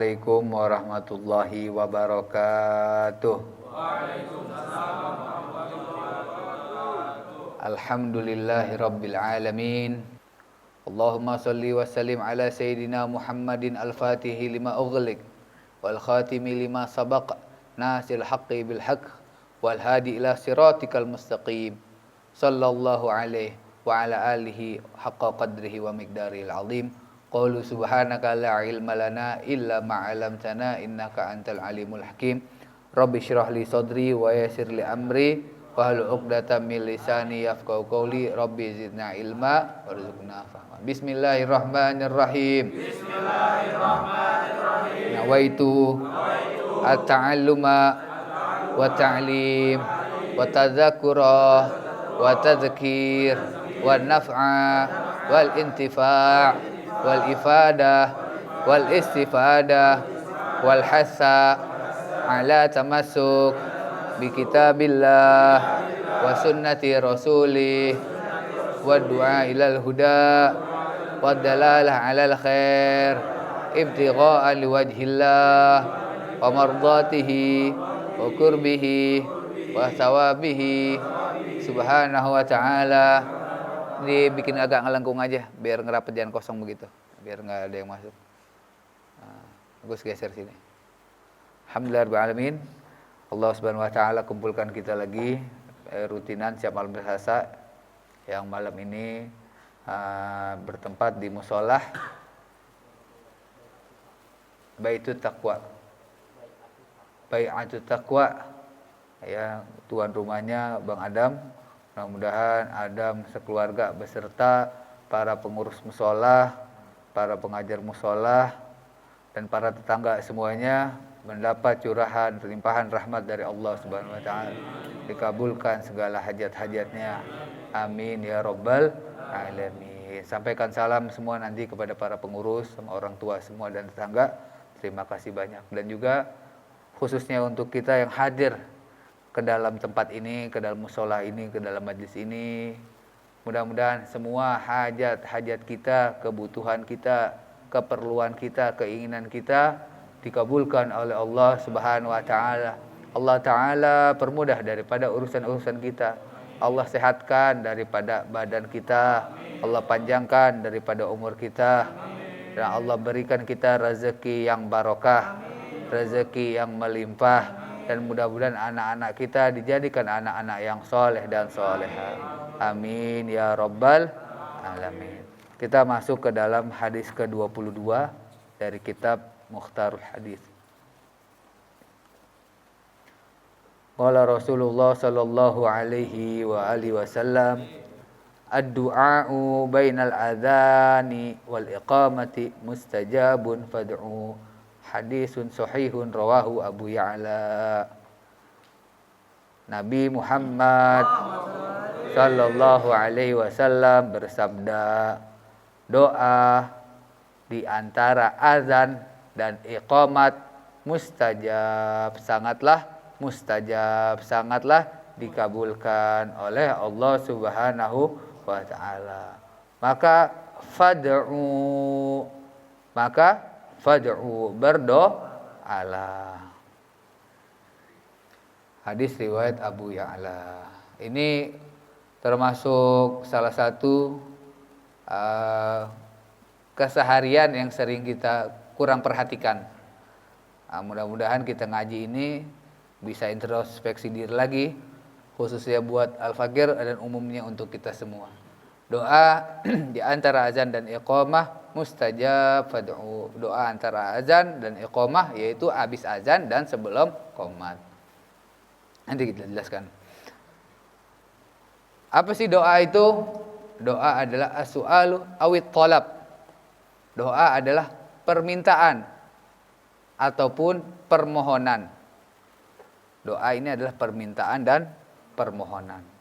Assalamualaikum warahmatullahi wabarakatuh. Alhamdulillahi rabbil alamin. Allahumma salli wa sallim ala sayyidina Muhammadin al-fatihi lima ughliq wal khatimi lima sabaq nasil haqqi bil haqq wal hadi ila siratikal mustaqim. Sallallahu alaihi wa ala alihi haqqa qadrihi wa miqdaril azim. Qalu subhanaka la ilma lana illa ma 'allamtana innaka antal alimul hakim. Rabbi shrah li sadri wa yassir li amri wahlul 'uqdatam min lisani yafqahu qawli. Rabbi zidna ilma warzuqna fahma. Bismillahirrahmanirrahim. Bismillahirrahmanirrahim. Nawaitu at-ta'alluma wa ta'lim wa tadzakkura wa tadhkir wa naf'a wal intifa' wal ifadah wal istifadah wal hasa ala tamassuk bi kitabillah wa sunnati rasulih wa du'a ilal huda wa dalalah alal khair ibtigha'a liwajhillah wa mardatihi wa kurbihi wa thawabihi subhanahu wa ta'ala. Dibikin agak ngelengkung aja biar ngerapet, jangan kosong begitu, biar nggak ada yang masuk. Bagus, geser sini. Alhamdulillahirabbil alamin. Allah subhanahu wa ta'ala kumpulkan kita lagi rutinan setiap malam Selasa, yang malam ini bertempat di musolah Baitut Taqwa, Bai'atut Taqwa, ya, tuan rumahnya Bang Adam. Mudah-mudahan Adam sekeluarga beserta para pengurus musola, para pengajar musola, dan para tetangga semuanya mendapat curahan limpahan rahmat dari Allah Subhanahu wa ta'ala. Dikabulkan segala hajat-hajatnya. Amin ya rabbal alamin. Sampaikan salam semua nanti kepada para pengurus, sama orang tua semua dan tetangga. Terima kasih banyak. Dan juga khususnya untuk kita yang hadir ke dalam tempat ini, ke dalam musola ini, ke dalam majlis ini. Mudah-mudahan semua hajat-hajat kita, kebutuhan kita, keperluan kita, keinginan kita dikabulkan oleh Allah Subhanahu wa ta'ala. Allah ta'ala permudah daripada urusan-urusan kita. Allah sehatkan daripada badan kita. Allah panjangkan daripada umur kita. Dan Allah berikan kita rezeki yang barokah, rezeki yang melimpah. Dan mudah-mudahan anak-anak kita dijadikan anak-anak yang soleh dan soleha. Amin ya rabbal alamin. Kita masuk ke dalam hadis ke-22 dari kitab Mukhtarul Hadis. Qala Rasulullah sallallahu alaihi wa alihi wasallam, ad-du'a'u bainal adhani wal iqamati mustajabun fad'u. Hadisun sahihun rawahu Abu Ya'la. Nabi Muhammad sallallahu alaihi wasallam bersabda, doa di antara azan dan iqamat mustajab, sangatlah dikabulkan oleh Allah Subhanahu wa ta'ala. Maka fad'u, berdoalah. Hadis riwayat Abu Ya'la. Ini termasuk salah satu keseharian yang sering kita kurang perhatikan. Mudah-mudahan kita ngaji ini bisa introspeksi diri lagi, khususnya buat Al-Fakir dan umumnya untuk kita semua. Doa di antara azan dan iqamah mustajab fad'u. Doa antara azan dan iqamah yaitu habis azan dan sebelum qomat. Nanti kita jelaskan. Apa sih doa itu? Doa adalah as-su'alu awit talab. Doa adalah permintaan ataupun permohonan. Doa ini adalah permintaan dan permohonan.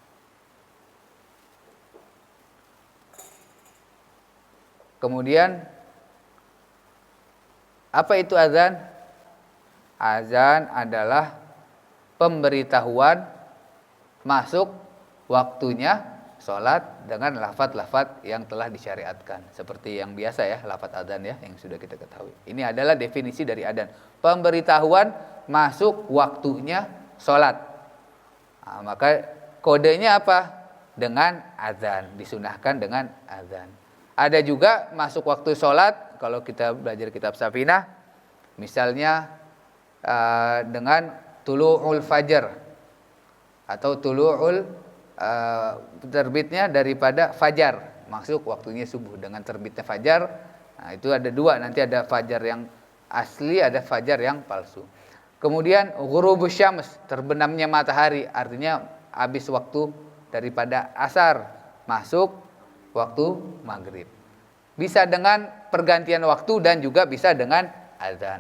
Kemudian apa itu azan? Azan adalah pemberitahuan masuk waktunya sholat dengan lafaz-lafaz yang telah disyariatkan. Seperti yang biasa ya, lafaz adzan ya, yang sudah kita ketahui. Ini adalah definisi dari adzan. Pemberitahuan masuk waktunya sholat. Nah, maka kodenya apa? Dengan adzan, disunahkan dengan adzan. Ada juga masuk waktu sholat, kalau kita belajar kitab Safinah, misalnya dengan tulu'ul fajar, atau tulu'ul terbitnya daripada fajar, masuk waktunya subuh dengan terbitnya fajar. Nah, itu ada dua, nanti ada fajar yang asli, ada fajar yang palsu. Kemudian ghurubus syams, terbenamnya matahari, artinya habis waktu daripada asar, masuk waktu maghrib. Bisa dengan pergantian waktu dan juga bisa dengan azan.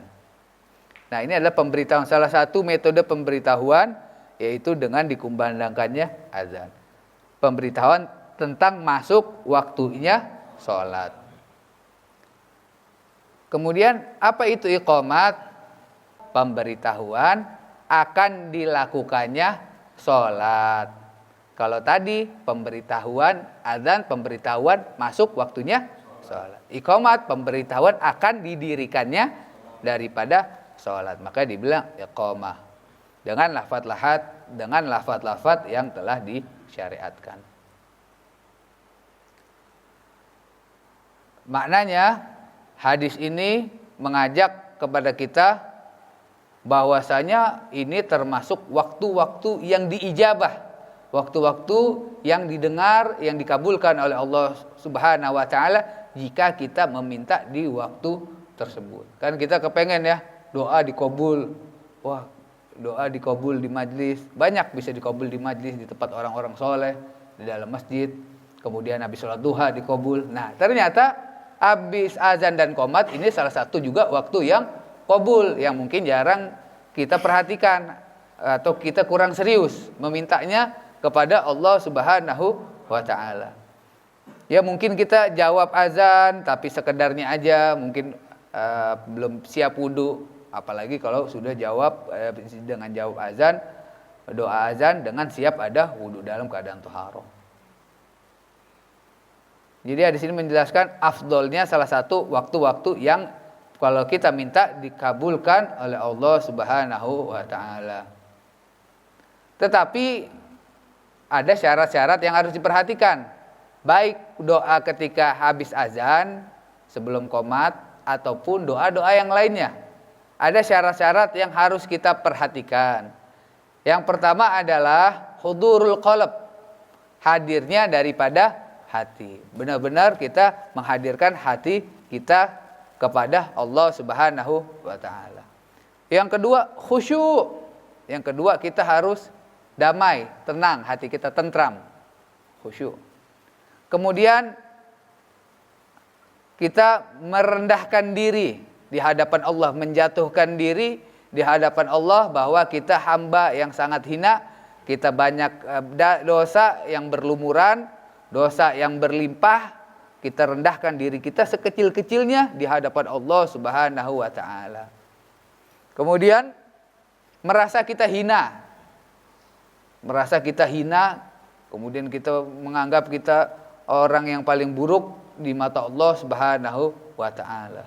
Nah, ini adalah pemberitahuan, salah satu metode pemberitahuan, yaitu dengan dikumandangkannya azan. Pemberitahuan tentang masuk waktunya sholat. Kemudian apa itu iqamat? Pemberitahuan akan dilakukannya sholat. Kalau tadi pemberitahuan azan, pemberitahuan masuk waktunya sholat. Iqamat, pemberitahuan akan didirikannya daripada sholat. Maka dibilang iqamah. Dengan lafaz-lafaz yang telah disyariatkan. Maknanya hadis ini mengajak kepada kita bahwasanya ini termasuk waktu-waktu yang diijabah, waktu-waktu yang didengar, yang dikabulkan oleh Allah Subhanahu wa taala jika kita meminta di waktu tersebut. Kan kita kepengen ya, doa dikabul. Wah, doa dikabul di majlis, banyak bisa dikabul di majlis, di tempat orang-orang soleh, di dalam masjid. Kemudian habis sholat duha dikabul. Nah, ternyata habis azan dan qomat ini salah satu juga waktu yang kabul, yang mungkin jarang kita perhatikan atau kita kurang serius memintanya kepada Allah Subhanahu wa taala. Ya mungkin kita jawab azan tapi sekedarnya aja, mungkin belum siap wudu. Apalagi kalau sudah jawab dengan jawab azan, doa azan dengan siap ada wudu dalam keadaan thaharah. Jadi di sini menjelaskan afdolnya salah satu waktu-waktu yang kalau kita minta dikabulkan oleh Allah Subhanahu wa taala. Tetapi ada syarat-syarat yang harus diperhatikan. Baik doa ketika habis azan, sebelum qomat, ataupun doa-doa yang lainnya. Ada syarat-syarat yang harus kita perhatikan. Yang pertama adalah hudurul qalb, hadirnya daripada hati. Benar-benar kita menghadirkan hati kita kepada Allah Subhanahu wa taala. Yang kedua, khusyuk. Yang kedua, kita harus damai, tenang, hati kita tentram, khusyuk. Kemudian kita merendahkan diri di hadapan Allah, menjatuhkan diri di hadapan Allah bahwa kita hamba yang sangat hina, kita banyak dosa yang berlumuran, dosa yang berlimpah, kita rendahkan diri kita sekecil-kecilnya di hadapan Allah Subhanahu wa taala. Kemudian merasa kita hina. Merasa kita hina, kemudian kita menganggap kita orang yang paling buruk di mata Allah Subhanahu wa taala.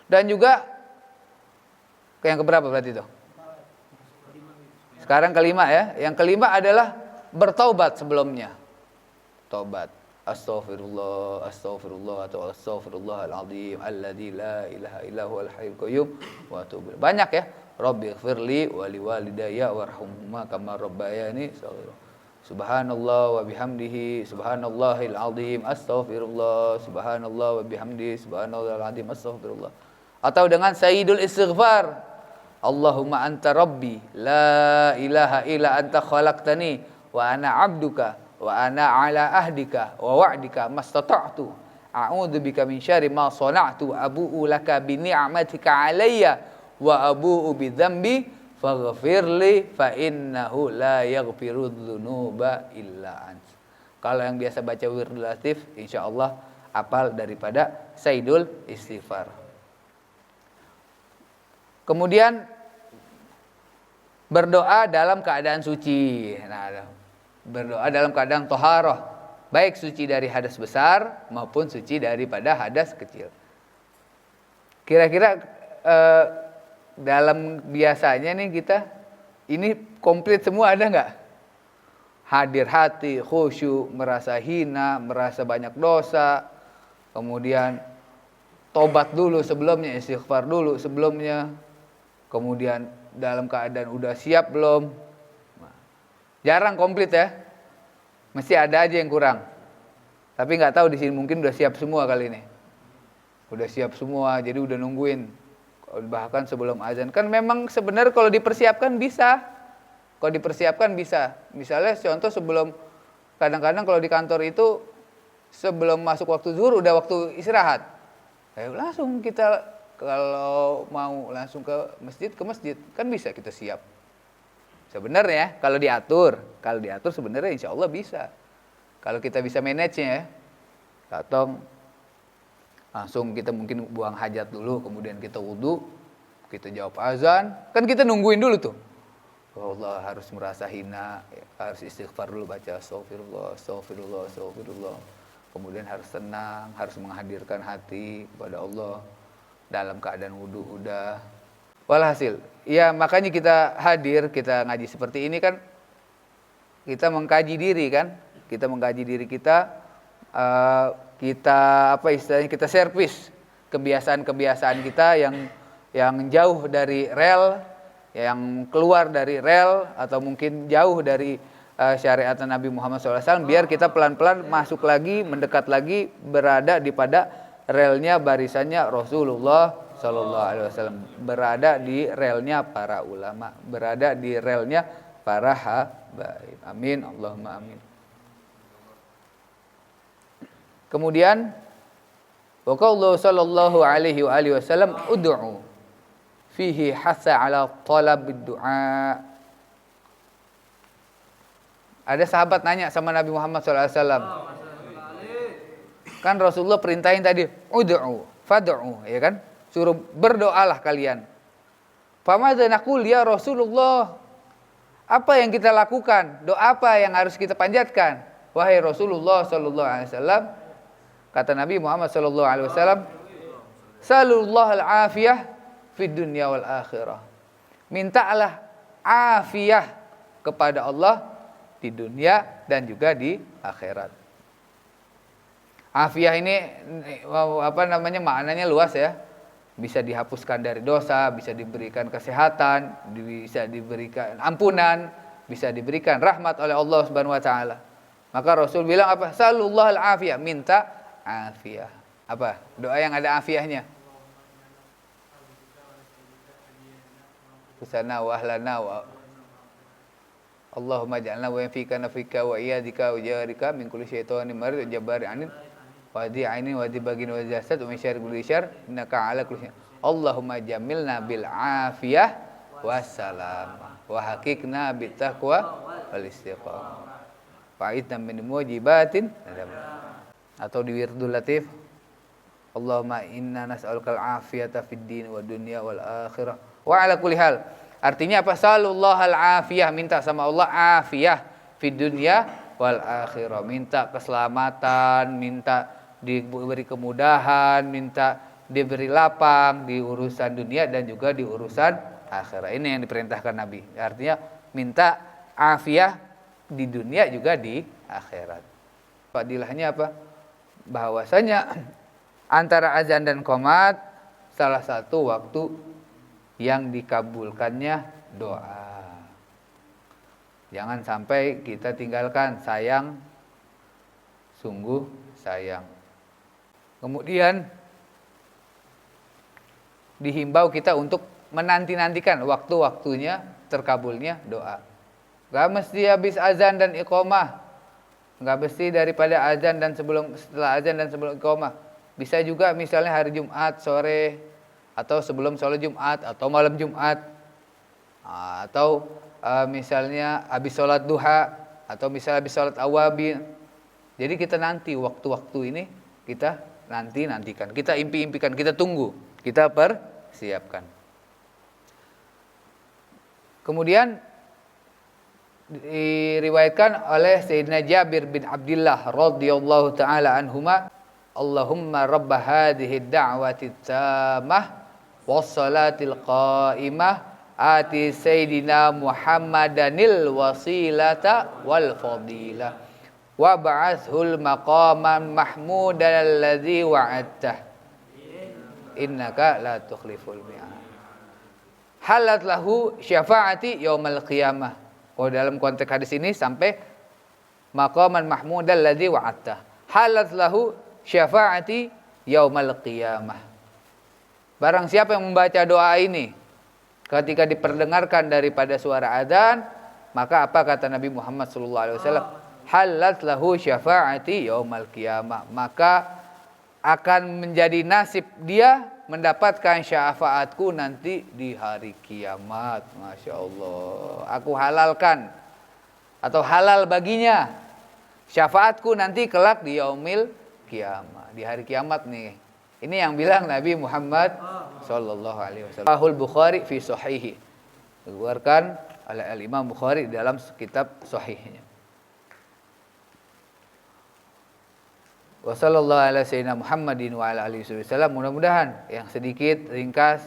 Dan juga yang keberapa berarti itu? Sekarang kelima ya. Yang kelima adalah bertaubat sebelumnya. Taubat. Astaghfirullah, astaghfirullah atau astaghfirullahaladzim alladzi la ilaha illa huwal hayyul qayyum wa atubu. Banyak ya. Rabbighfirli wa liwalidayya warhamhuma kama rabbayani shaghira. Subhanallah wa bihamdihi subhanallahil azim astaghfirullah subhanallah wa bihamdihi subhanallahil azim astaghfirullah. Atau dengan sayyidul istighfar, Allahumma anta rabbi la ilaha illa anta khalaqtani wa ana abduka wa ana ala ahdika wa wa'dika mastata'tu a'udzubika min syarri ma sana'tu abu'u laka bi ni'matika alayya wa abu'u bi dzambi faghfirli fa innahu la yaghfiru dzunuba illa ant. Kalau yang biasa baca wirdul latif, insyaallah hafal daripada sayyidul istighfar. Kemudian berdoa dalam keadaan suci. Nah, berdoa dalam keadaan toharoh, baik suci dari hadas besar maupun suci daripada hadas kecil. Kira-kira dalam biasanya nih kita ini komplit semua ada nggak? Hadir hati, khusyuk, merasa hina, merasa banyak dosa, kemudian tobat dulu sebelumnya, istighfar dulu sebelumnya, kemudian dalam keadaan udah siap belum? Jarang komplit ya, mesti ada aja yang kurang. Tapi nggak tahu di sini mungkin udah siap semua kali ini, udah siap semua, jadi udah nungguin bahkan sebelum azan. Kan memang sebenarnya kalau dipersiapkan bisa, kalau dipersiapkan bisa. Misalnya contoh sebelum, kadang-kadang kalau di kantor itu sebelum masuk waktu zuhur udah waktu istirahat. Langsung kita kalau mau langsung ke masjid kan bisa kita siap. Sebenarnya kalau diatur sebenarnya insya Allah bisa. Kalau kita bisa manage-nya ya. Atau langsung kita mungkin buang hajat dulu, kemudian kita wudu, kita jawab azan, kan kita nungguin dulu tuh. Allah harus merasa hina, ya, harus istighfar dulu, baca astagfirullah, astagfirullah, astagfirullah. Kemudian harus tenang, harus menghadirkan hati kepada Allah dalam keadaan wudu udah. Walhasil, ya makanya kita hadir, kita ngaji seperti ini kan, kita mengkaji diri kan, kita mengkaji diri kita, kita apa istilahnya, kita servis kebiasaan-kebiasaan kita yang jauh dari rel, yang keluar dari rel atau mungkin jauh dari syariat Nabi Muhammad SAW, biar kita pelan-pelan masuk lagi, mendekat lagi, berada di pada relnya barisannya Rasulullah SAW, berada di relnya para ulama, berada di relnya para habaib. Amin, Allahumma amin. Kemudian waqallahu sallallahu alaihi wa alihi wasallam ud'u fihi hasa ala talab du'a. Ada sahabat nanya sama Nabi Muhammad SAW. Kan Rasulullah perintahin tadi ud'u fad'u, ya kan? Suruh berdoalah kalian. Famadza naqul ya Rasulullah? Apa yang kita lakukan? Doa apa yang harus kita panjatkan? Wahai Rasulullah sallallahu alaihi wasallam, kata Nabi Muhammad sallallahu alaihi wasallam, sallallahu al-afiyah fid dunya wal akhirah. Mintalah afiyah kepada Allah di dunia dan juga di akhirat. Afiyah ini apa namanya, maknanya luas ya. Bisa dihapuskan dari dosa, bisa diberikan kesehatan, bisa diberikan ampunan, bisa diberikan rahmat oleh Allah Subhanahu wa taala. Maka Rasul bilang apa? Sallallahu al-afiyah, minta afiyah. Apa? Doa yang ada afiyahnya. Kusana wa ahlana wa Allahumma ja'alna wa yanfika nafika wa iyadika wa jarika min kulli syaitanin marid wa jabbari anid wa di ainin wa di bagin wa jasad wa min syarri kulli syarr innaka ala kulli syai'. Allahumma jamilna bil afiyah wassalam wa haqiqna bit taqwa wal istiqamah. Fa'idna min mujibatin. Atau di wirdul latif, Allahumma inna nas'alukal afiyata fid din wa dunya wal akhirah wa ala kulli hal. Artinya apa? Sallallahu al-afiyah, minta sama Allah afiyah fid dunya wal akhirah, minta keselamatan, minta diberi kemudahan, minta diberi lapang di urusan dunia dan juga di urusan akhirat. Ini yang diperintahkan Nabi. Artinya minta afiyah di dunia juga di akhirat. Fadilahnya apa? Bahwasanya antara azan dan qomat salah satu waktu yang dikabulkannya doa. Jangan sampai kita tinggalkan, sayang, sungguh sayang. Kemudian dihimbau kita untuk menanti-nantikan waktu-waktunya terkabulnya doa. Gak mesti habis azan dan iqamah, gak mesti daripada azan dan setelah azan dan sebelum iqamah. Bisa juga misalnya hari Jumat sore, atau sebelum sholat Jumat, atau malam Jumat, atau misalnya habis sholat duha, atau misalnya habis sholat awabin. Jadi kita nanti waktu-waktu ini kita nantikan, kita impi-impikan, kita tunggu, kita persiapkan. Kemudian diriwayatkan oleh Sayyidina Jabir bin Abdullah radhiyallahu taala anhuma, Allahumma rabb hadhihi ad-da'wati tammah was salatil qa'imah ati sayyidina Muhammadanil wasilata wal fadilah wa ba'athul maqaman mahmudan alladzi wa'adtah innaka la tukhliful mi'ad. Halat lahu syafaati yaumal qiyamah. Oh, dalam konteks hadis ini sampai maqaman mahmudan alladzi wa'adtah. Halat lahu syafaati yaumal qiyamah. Barang siapa yang membaca doa ini ketika diperdengarkan daripada suara azan, maka apa kata Nabi Muhammad SAW? Halat lahu syafaati yaumal qiyamah. Maka akan menjadi nasib dia mendapatkan syafaatku nanti di hari kiamat. Masya Allah. Aku halalkan atau halal baginya syafaatku nanti kelak di yaumil kiamat, di hari kiamat nih. Ini yang bilang Nabi Muhammad sallallahu alaihi wasallam. Sahih Bukhari fi sahihi. Dikeluarkan oleh Imam Bukhari dalam kitab sahihnya. Wa sallallahu ala sayyidina Muhammadin wa ala alihi wasallam. Mudah-mudahan yang sedikit ringkas,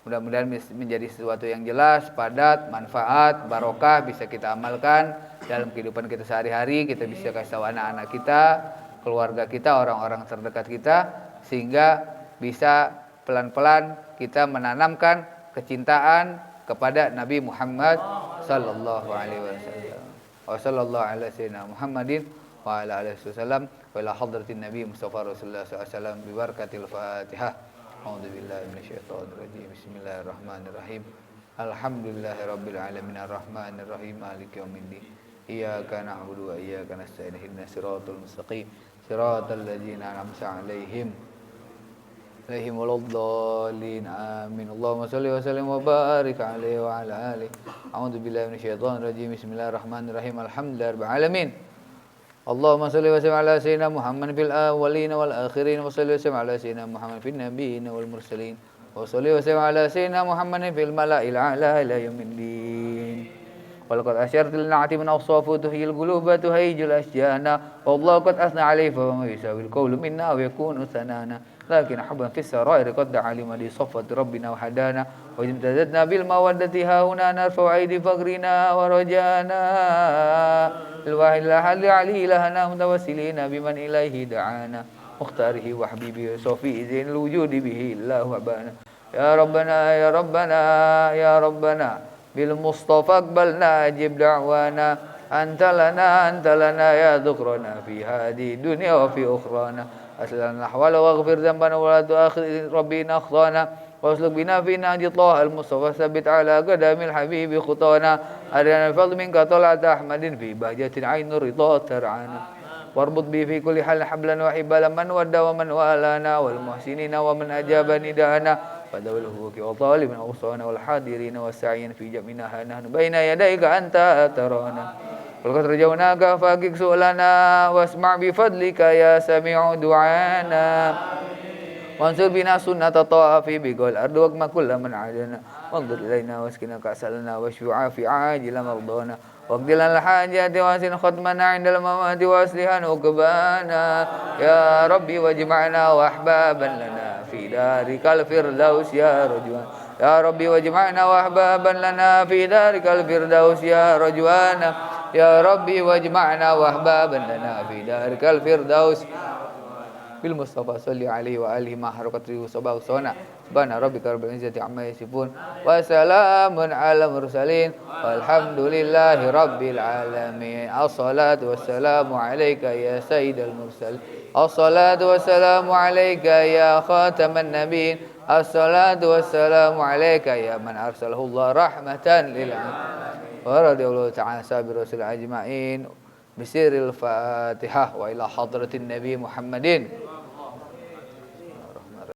mudah-mudahan menjadi sesuatu yang jelas, padat, manfaat, barokah bisa kita amalkan dalam kehidupan kita sehari-hari. Kita bisa kasih tahu anak-anak kita, keluarga kita, orang-orang terdekat kita, sehingga bisa pelan-pelan kita menanamkan kecintaan kepada Nabi Muhammad sallallahu alaihi wasallam. Wa sallallahu ala sayyidina Muhammadin wa ala alihi wasallam wa ila hadratin Nabi Mustafa Rasulullah sallallahu alaihi wasallam bi barakatil Fatihah. A'udzu billahi minasyaitonir rajim. Bismillahirrahmanirrahim. Alhamdulillahirabbil alamin arrahmanir rahim maliki yaumiddin. Iyyaka na'budu wa iyyaka nasta'in ihdinas siratal mustaqim siratal ladzina an'amta 'alaihim ghairil maghdubi 'alaihim. Amin. Allahumma shalli wa sallim wa barik 'alaihi wa 'ala alihi. A'udzu billahi minasyaitonir rajim. Bismillahirrahmanirrahim. Alhamdulillahirabbil alamin. Allahumma shalli wa sallim ala sayyidina Muhammad fil awwalin wal akhirin wa shalli wa sallim ala sayyidina Muhammad fil nabiyyin wal mursalin wa shalli wa sallim ala sayyidina Muhammadin fil mala'il a'la ila yaumiddin. Walaqad asyartu lin-na'ati min awsafu tuhyil quluba tuhayjul asjana wallahu qad asna 'alaihi fa ma yusawil qawlu minna wa yakunu sanana lakin hubban fis sarair qad alima li saffati rabbina wa hadana wa imtazadna bil mawaddati hauna narfa'u aidi fagrina wa rajana الواحد الأحد علي لهنا متوسلين بمن إليه دعانا مختاره وحبيبه وصفي زين الوجود به الله أبانا يا ربنا يا ربنا يا ربنا بالمصطفى اقبلنا أجب دعوانا أنت لنا يا ذكرنا في هذه الدنيا وفي أخرانا أسلنا الأحوال واغفر ذنبنا ولا تؤاخذ ربنا أخطانا واسلك بنا في نهج الله المصطفى ثبت على قدم الحبيب خطانا أرنا الفضل منك طلعة أحمد في بهجة عين الرضا ترعانا واربط به في كل حال حبلا وحبالا من ودى ومن والانا والمحسنين ومن أجاب نداءنا فذوي الهوك وطالب أوصانا والحاضرين والسعين في جمعنا نحن بين يديك أنت ترانا ولقد رجوناك فاكك سؤلنا واسمع بفضلك يا سميع دعانا وانصر بنا سنة الطواف بقول الأرض وقم كل من عادنا وانظر إلينا واسكنا كأسلنا واشفع عافي عاجل مرضانا واقضي لنا الحاجات واسن ختمنا عند الممات واصلحا عقبانا يا ربي واجمعنا وأحبابا لنا في دارك الفردوس يا رجوان يا ربي واجمعنا وأحبابا لنا في دارك الفردوس يا رجوانا يا ربي واجمعنا وأحبابا لنا في دارك الفردوس بالمصطفى صلى عليه وآله مع حركته وصباه صنع سبحان ربك رب العزة عما يصفون وسلام على المرسلين والحمد لله رب العالمين. الصلاة والسلام عليك يا سيد المرسلين الصلاة والسلام عليك يا خاتم النبيين الصلاة والسلام عليك يا من أرسله الله رحمة للعالمين ورضي الله تعالى سابر رسول أجمعين بسر الفاتحة وإلى حضرة النبي محمد